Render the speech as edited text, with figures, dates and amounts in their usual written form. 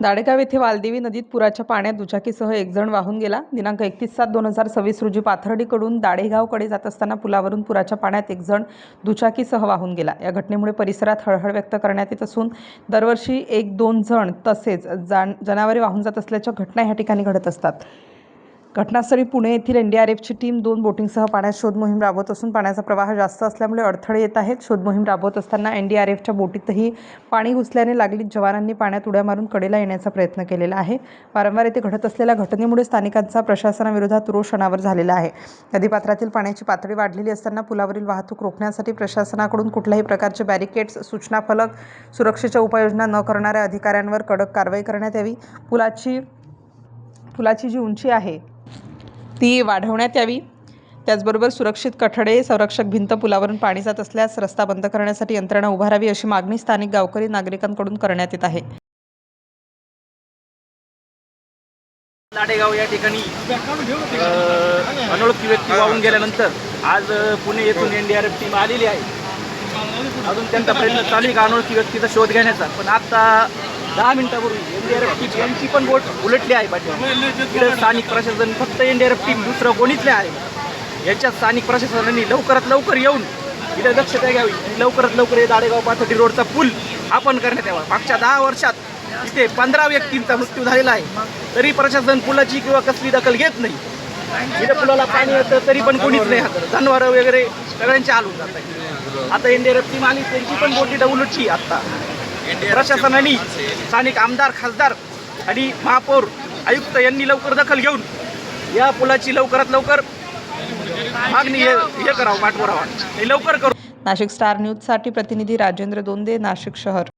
दाडेगाव येथे वालदेवी नदीत पुराच्या पाण्यात दुचाकीसह एक जण वाहून गेला. दिनांक 31/7/2026 रोजी पाथर्डीकडून दाडेगावकडे जात असताना पुलावरून पुराच्या पाण्यात एक जण दुचाकीसह वाहून गेला. या घटनेमुळे परिसरात हळहळ व्यक्त करण्यात येत असून दरवर्षी 1-2 जण तसेच जनावरे वाहून जात असल्याच्या घटना या ठिकाणी घडत असतात. घटनास्थळी पुणे येथील एनडीआरएफची टीम 2 बोटिंगसह पाण्यात शोध मोहीम राबवत असून पाण्याचा प्रवाह जास्त असल्यामुळे अडथळे येत आहेत. शोध मोहीम राबवत असताना एनडीआरएफच्या बोटीतही पाणी घुसल्याने लागलीच जवानांनी पाण्यात उड्या मारून कडेला येण्याचा प्रयत्न केलेला आहे. वारंवार येथे घडत असलेल्या घटनेमुळे स्थानिकांचा प्रशासनाविरोधात रोष अनावर झालेला आहे. नदीपात्रातील पाण्याची पातळी वाढलेली असताना पुलावरील वाहतूक रोखण्यासाठी प्रशासनाकडून कुठल्याही प्रकारचे बॅरिकेड्स, सूचना फलक, सुरक्षेच्या उपाययोजना न करणाऱ्या अधिकाऱ्यांवर कडक कारवाई करण्यात यावी. पुलाची जी उंची आहे ती वाढवण्यात यावी. त्याचबरोबर सुरक्षित कठडे, संरक्षक भिंत, पुलावरून पाणी जात असल्यास रस्ता बंद करण्यासाठी यंत्रणा उभारावी अशी मागणी स्थानिक गावकरी नागरिकांकडून करण्यात येत आहे. दाडेगाव या ठिकाणी अनोळखी व्यक्ती वाहून गेल्यानंतर आज पुणे येथून एनडीआरएफ टीम आलेली आहे. अजून त्यांचा प्रयत्न चालू आहे का अनोळखी व्यक्तीचा शोध घेण्याचा. पण आता 10 मिनिटापूर्वी एनडीआरएफ टीम यांची पण बोट उलटली आहे. पाठीमागे स्थानिक प्रशासन फक्त एनडीआरएफ टीम, दुसरं कोणीच नाही आहे. याच्यात स्थानिक प्रशासनाने लवकरात लवकर येऊन इथे दक्षता घ्यावी. लवकरात लवकर हे दाडेगाव पाथर्डी रोडचा पूल आपण करण्यात यावा. मागच्या 10 वर्षात इथे 15 व्यक्तींचा मृत्यू झालेला आहे. तरी प्रशासन पुलाची किंवा कसली दखल घेत नाही. इथे पुलाला पाणी येतं तरी पण कोणीच नाही हातात. जनावरं वगैरे सगळ्यांचे हाल होत जात आहे. आता एनडीआरएफ टीम आली, त्यांची पण बोटी उलटची. आता प्रशासनाने, स्थानिक आमदार, खासदार आणि महापौर, आयुक्त यांनी लवकर दखल घेऊन या पुलाची लवकरात लवकर मागणी हे करावं, पाठपुरावा लवकर करू. नाशिक स्टार न्यूजसाठी प्रतिनिधी राजेंद्र दोंदे, नाशिक शहर.